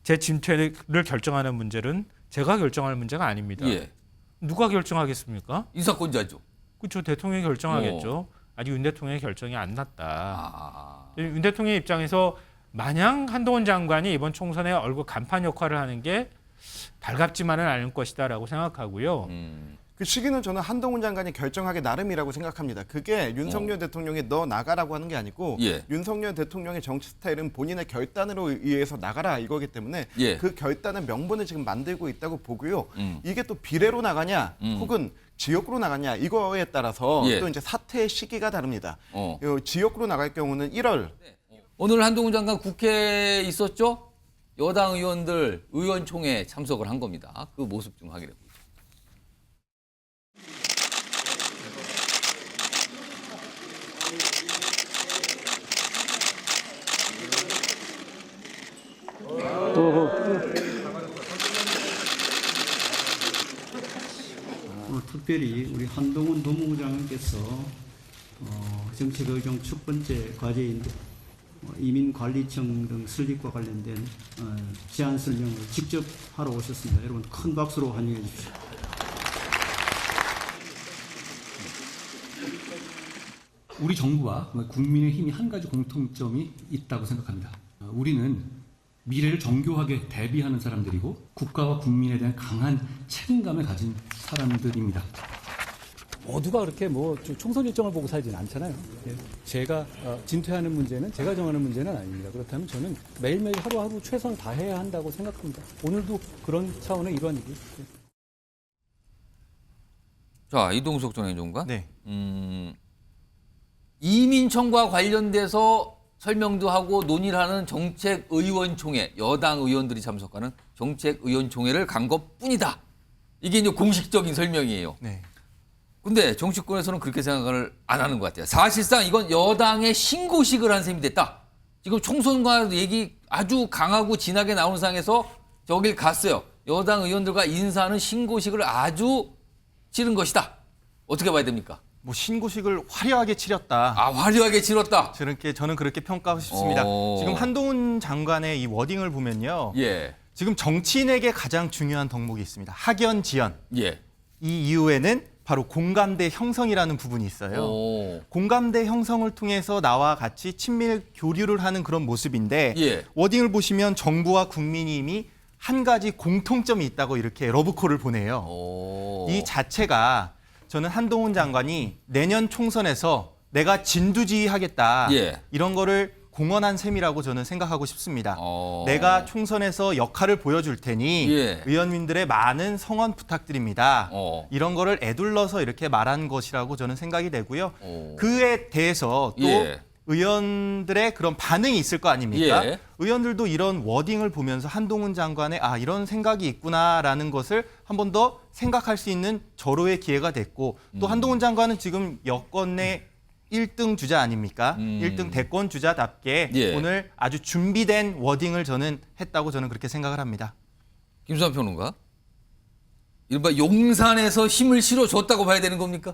제 진퇴를 결정하는 문제는 제가 결정할 문제가 아닙니다. 예. 누가 결정하겠습니까? 인사권자죠. 그렇죠. 대통령이 결정하겠죠. 아직 윤 대통령의 결정이 안 났다. 아. 윤 대통령 입장에서 마냥 한동훈 장관이 이번 총선에 얼굴 간판 역할을 하는 게 달갑지만은 않을 것이다라고 생각하고요. 그 시기는 저는 한동훈 장관이 결정하기 나름이라고 생각합니다. 그게 윤석열 대통령이 너 나가라고 하는 게 아니고 예. 윤석열 대통령의 정치 스타일은 본인의 결단으로 의해서 나가라 이거기 때문에 예. 그 결단의 명분을 지금 만들고 있다고 보고요. 이게 또 비례로 나가냐 혹은 지역구로 나가냐 이거에 따라서 예. 또 이제 사퇴의 시기가 다릅니다. 어. 지역구로 나갈 경우는 1월 오늘 한동훈 장관 국회에 있었죠? 여당 의원들 의원총회 참석을 한 겁니다. 그 모습 좀 확인해 보죠. 오늘 특별히 우리 한동훈 법무부 장관께서 정책의정 첫 번째 과제인 이민관리청 등 설립과 관련된 제안 설명을 직접 하러 오셨습니다. 여러분 큰 박수로 환영해 주십시오. 우리 정부와 국민의힘이 한 가지 공통점이 있다고 생각합니다. 우리는 미래를 정교하게 대비하는 사람들이고 국가와 국민에 대한 강한 책임감을 가진 사람들입니다. 모두가 그렇게 총선 일정을 보고 살지는 않잖아요. 제가 진퇴하는 문제는 제가 정하는 문제는 아닙니다. 그렇다면 저는 매일매일 하루하루 최선을 다해야 한다고 생각합니다. 오늘도 그런 차원의 일환이고요. 자, 이동석 전 행정관. 네. 이민청과 관련돼서 설명도 하고 논의를 하는 정책의원총회, 여당 의원들이 참석하는 정책의원총회를 간 것뿐이다. 이게 이제 공식적인 설명이에요. 네. 근데 정치권에서는 그렇게 생각을 안 하는 것 같아요. 사실상 이건 여당의 신고식을 한 셈이 됐다. 지금 총선과 얘기 아주 강하고 진하게 나오는 상황에서 저길 갔어요. 여당 의원들과 인사하는 신고식을 아주 치른 것이다. 어떻게 봐야 됩니까? 뭐 신고식을 화려하게 치렀다. 아, 화려하게 치렀다. 저는 그렇게 평가하고 싶습니다. 오. 지금 한동훈 장관의 이 워딩을 보면요. 예, 지금 정치인에게 가장 중요한 덕목이 있습니다. 학연, 지연. 예. 이 이후에는 바로 공감대 형성이라는 부분이 있어요. 오. 공감대 형성을 통해서 나와 같이 친밀 교류를 하는 그런 모습인데 예. 워딩을 보시면 정부와 국민의힘이 한 가지 공통점이 있다고 이렇게 러브콜을 보내요. 오. 이 자체가 저는 한동훈 장관이 내년 총선에서 내가 진두지휘하겠다 예. 이런 거를 공언한 셈이라고 저는 생각하고 싶습니다. 어. 내가 총선에서 역할을 보여줄 테니 예. 의원님들의 많은 성원 부탁드립니다. 어. 이런 거를 애둘러서 이렇게 말한 것이라고 저는 생각이 되고요. 오. 그에 대해서 또 예. 의원들의 그런 반응이 있을 거 아닙니까? 예. 의원들도 이런 워딩을 보면서 한동훈 장관의 이런 생각이 있구나라는 것을 한 번 더 생각할 수 있는 절호의 기회가 됐고 또 한동훈 장관은 지금 여권 내 1등 주자 아닙니까? 1등 대권 주자답게 예. 오늘 아주 준비된 워딩을 저는 했다고 저는 그렇게 생각을 합니다. 김수환 평론가. 이른바 용산에서 힘을 실어줬다고 봐야 되는 겁니까?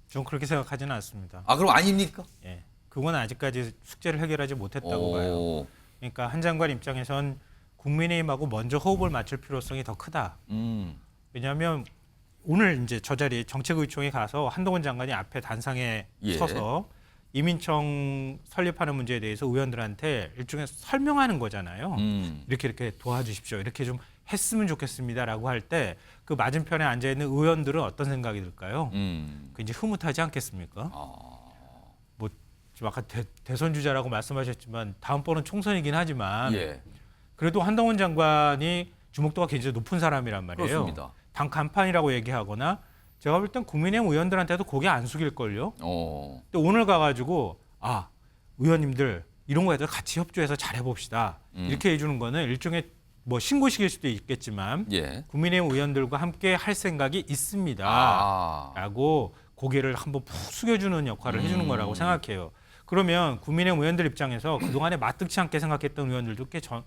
저는 그렇게 생각하지는 않습니다. 아, 그럼 아닙니까? 예. 그건 아직까지 숙제를 해결하지 못했다고 봐요. 오. 그러니까 한 장관 입장에선 국민의힘하고 먼저 호흡을 맞출 필요성이 더 크다. 왜냐하면 오늘 이제 저 자리에 정책의총에 가서 한동훈 장관이 앞에 단상에 예. 서서 이민청 설립하는 문제에 대해서 의원들한테 일종의 설명하는 거잖아요. 이렇게 도와주십시오. 이렇게 좀 했으면 좋겠습니다라고 할 때 그 맞은편에 앉아 있는 의원들은 어떤 생각이 들까요? 그 이제 흐뭇하지 않겠습니까? 뭐 지금 아까 대선 주자라고 말씀하셨지만 다음번은 총선이긴 하지만 예. 그래도 한동훈 장관이 주목도가 굉장히 높은 사람이란 말이에요. 그렇습니다. 당 간판이라고 얘기하거나 제가 볼 땐 국민의힘 의원들한테도 고개 안 숙일걸요. 어. 근데 오늘 가가지고 의원님들 이런 거에 대해서 같이 협조해서 잘해봅시다. 이렇게 해주는 거는 일종의 뭐 신고식일 수도 있겠지만 예. 국민의힘 의원들과 함께 할 생각이 있습니다. 아. 라고 고개를 한번 푹 숙여주는 역할을 해주는 거라고 생각해요. 그러면 국민의힘 의원들 입장에서 그동안에 마뜩치 않게 생각했던 의원들도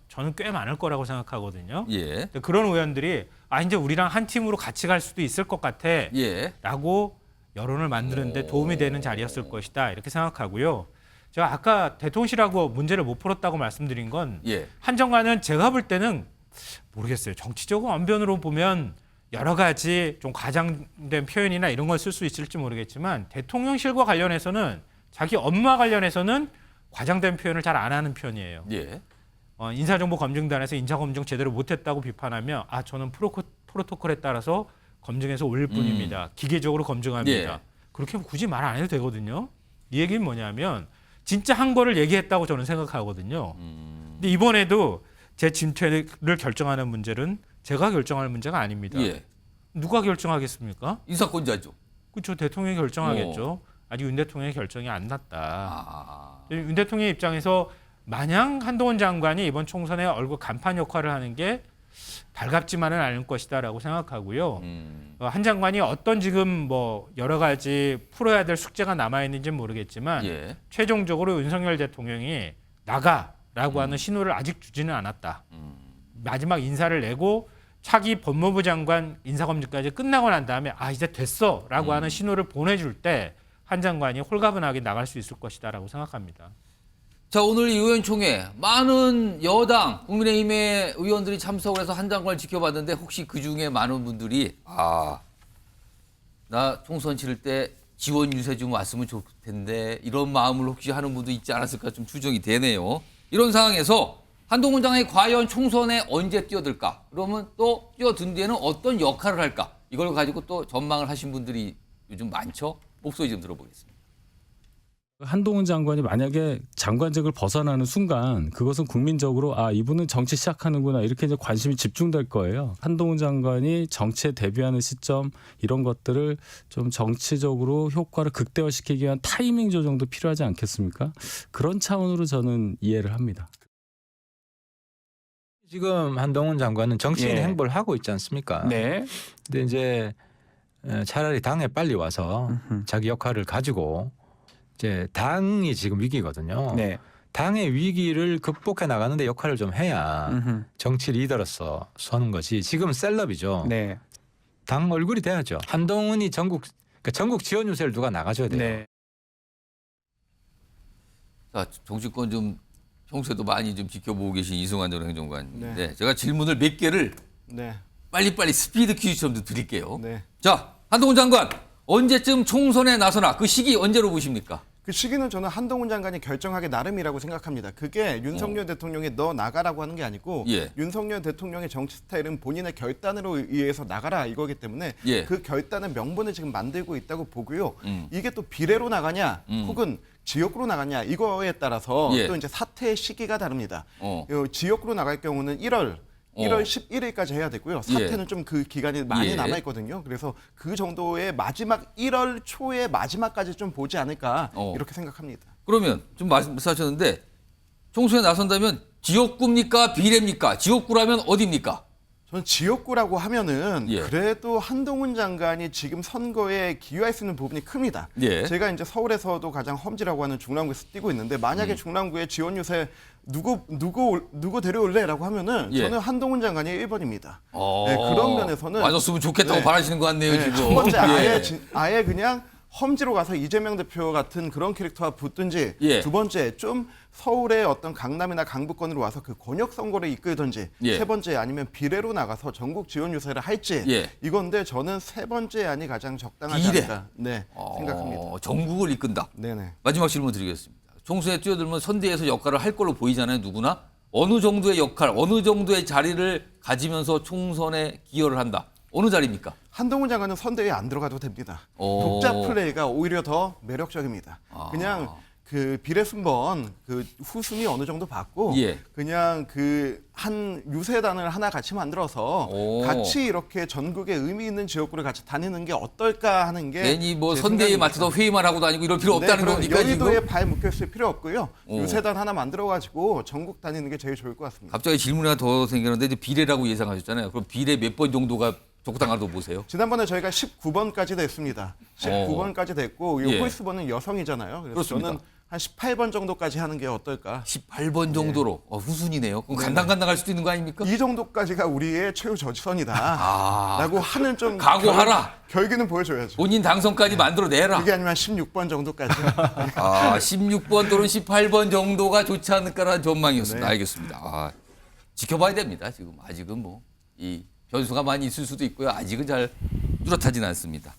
저는 꽤 많을 거라고 생각하거든요. 예. 근데 그런 의원들이 이제 우리랑 한 팀으로 같이 갈 수도 있을 것 같아 예. 라고 여론을 만드는 데 도움이 되는 자리였을 것이다 이렇게 생각하고요. 제가 아까 대통령실하고 문제를 못 풀었다고 말씀드린 건 예. 한정관은 제가 볼 때는 모르겠어요. 정치적 언변으로 보면 여러 가지 좀 과장된 표현이나 이런 걸 쓸 수 있을지 모르겠지만 대통령실과 관련해서는 자기 업무와 관련해서는 과장된 표현을 잘 안 하는 편이에요. 예. 인사정보검증단에서 인사검증 제대로 못했다고 비판하면 저는 프로토콜에 따라서 검증해서 올릴 뿐입니다. 기계적으로 검증합니다. 예. 그렇게 하면 굳이 말 안 해도 되거든요. 이 얘기는 뭐냐면 진짜 한 거를 얘기했다고 저는 생각하거든요. 근데 이번에도 제 진퇴를 결정하는 문제는 제가 결정할 문제가 아닙니다. 예. 누가 결정하겠습니까? 인사권자죠. 그렇죠. 대통령이 결정하겠죠. 아직 윤 대통령의 결정이 안 났다. 아. 윤 대통령 입장에서 마냥 한동훈 장관이 이번 총선에 얼굴 간판 역할을 하는 게 달갑지만은 않을 것이다라고 생각하고요. 한 장관이 어떤 지금 뭐 여러 가지 풀어야 될 숙제가 남아 있는지는 모르겠지만 예. 최종적으로 윤석열 대통령이 나가라고 하는 신호를 아직 주지는 않았다. 마지막 인사를 내고 차기 법무부 장관 인사검증까지 끝나고 난 다음에 이제 됐어라고 하는 신호를 보내줄 때 한 장관이 홀가분하게 나갈 수 있을 것이다라고 생각합니다. 자, 오늘 이 의원총회 많은 여당 국민의힘의 의원들이 참석을 해서 한 장관을 지켜봤는데 혹시 그중에 많은 분들이 나 총선 치를 때 지원 유세 좀 왔으면 좋을 텐데 이런 마음을 혹시 하는 분도 있지 않았을까 좀 추정이 되네요. 이런 상황에서 한동훈 장관이 과연 총선에 언제 뛰어들까? 그러면 또 뛰어든 뒤에는 어떤 역할을 할까? 이걸 가지고 또 전망을 하신 분들이 요즘 많죠. 목소리 좀 들어보겠습니다. 한동훈 장관이 만약에 장관직을 벗어나는 순간 그것은 국민적으로 이분은 정치 시작하는구나 이렇게 이제 관심이 집중될 거예요. 한동훈 장관이 정치에 데뷔하는 시점 이런 것들을 좀 정치적으로 효과를 극대화시키기 위한 타이밍 조정도 필요하지 않겠습니까? 그런 차원으로 저는 이해를 합니다. 지금 한동훈 장관은 정치인 행보를 하고 있지 않습니까? 네. 근데 이제 차라리 당에 빨리 와서 자기 역할을 가지고 이제 당이 지금 위기거든요. 네. 당의 위기를 극복해 나가는데 역할을 좀 해야 정치 리더로서 서는 것이 지금 셀럽이죠. 네. 당 얼굴이 돼야죠. 한동훈이 전국 지원 유세를 누가 나가줘야 돼요. 네. 자, 정치권 좀 평소에도 많이 좀 지켜보고 계신 이승환 전 행정관인데 네. 제가 질문을 몇 개를 네. 빨리빨리 스피드 퀴즈처럼 좀 드릴게요. 네. 자, 한동훈 장관 언제쯤 총선에 나서나 그 시기 언제로 보십니까? 그 시기는 저는 한동훈 장관이 결정하기 나름이라고 생각합니다. 그게 윤석열 대통령이 너 나가라고 하는 게 아니고 예. 윤석열 대통령의 정치 스타일은 본인의 결단으로 의해서 나가라 이거기 때문에 예. 그 결단의 명분을 지금 만들고 있다고 보고요. 이게 또 비례로 나가냐 혹은 지역구로 나가냐 이거에 따라서 예. 또 이제 사퇴의 시기가 다릅니다. 어. 지역구로 나갈 경우는 1월 11일까지 해야 되고요. 사태는 좀 그 기간이 많이 예. 남아 있거든요. 그래서 그 정도의 마지막 1월 초의 마지막까지 좀 보지 않을까 이렇게 생각합니다. 그러면 좀 말씀하셨는데 총선에 나선다면 지역구입니까? 비례입니까? 지역구라면 어디입니까? 저는 지역구라고 하면은 예. 그래도 한동훈 장관이 지금 선거에 기여할 수 있는 부분이 큽니다. 예. 제가 이제 서울에서도 가장 험지라고 하는 중랑구에서 뛰고 있는데 만약에 중랑구에 지원 유세 누구 데려올래라고 하면은 예. 저는 한동훈 장관이 1번입니다. 네, 그런 면에서는 맞았으면 좋겠다고 네. 바라시는 것 같네요, 네, 지금. 한 번째 예. 아예 그냥 험지로 가서 이재명 대표 같은 그런 캐릭터와 붙든지 예. 두 번째 좀 서울의 어떤 강남이나 강북권으로 와서 그 권역 선거를 이끌든지 예. 세 번째 아니면 비례로 나가서 전국 지원 유세를 할지 예. 이건데 저는 세 번째 안이 가장 적당하지 비례. 않을까 생각합니다. 전국을 이끈다. 네네. 마지막 질문 드리겠습니다. 총선에 뛰어들면 선대에서 역할을 할 걸로 보이잖아요, 누구나. 어느 정도의 역할, 어느 정도의 자리를 가지면서 총선에 기여를 한다. 어느 자리입니까? 한동훈 장관은 선대에 안 들어가도 됩니다. 오. 독자 플레이가 오히려 더 매력적입니다. 그냥 그 비례 순번 그 후순위 어느 정도 받고 예. 그냥 그 한 유세단을 하나 같이 만들어서 오. 같이 이렇게 전국에 의미 있는 지역구를 같이 다니는 게 어떨까 하는 게 괜히 뭐 제 선대에 생각입니다. 맞춰서 회의만 하고 다니고 이럴 필요 없다는 그럼 겁니까, 여의도에 지금? 발 묶였을 필요 없고요. 오. 유세단 하나 만들어가지고 전국 다니는 게 제일 좋을 것 같습니다. 갑자기 질문이 하나 더 생겼는데 이제 비례라고 예상하셨잖아요. 그럼 비례 몇 번 정도가 적당하다고 보세요? 지난번에 저희가 19번까지 됐습니다. 19번까지 됐고 이 예. 홀수번은 여성이잖아요. 그래서 그렇습니다. 저는 한 18번 정도까지 하는 게 어떨까? 18번 정도로 후순이네요. 그럼 간당간당할 수도 있는 거 아닙니까? 이 정도까지가 우리의 최후 저지선이다. 아. 라고 하는 좀 각오하라. 결기는 보여줘야죠. 본인 당선까지 만들어내라. 그게 아니면 16번 정도까지. 16번 또는 18번 정도가 좋지 않을까라는 전망이었습니다. 네. 알겠습니다. 지켜봐야 됩니다. 지금 아직은 뭐 이 변수가 많이 있을 수도 있고요. 아직은 잘 뚜렷하지는 않습니다.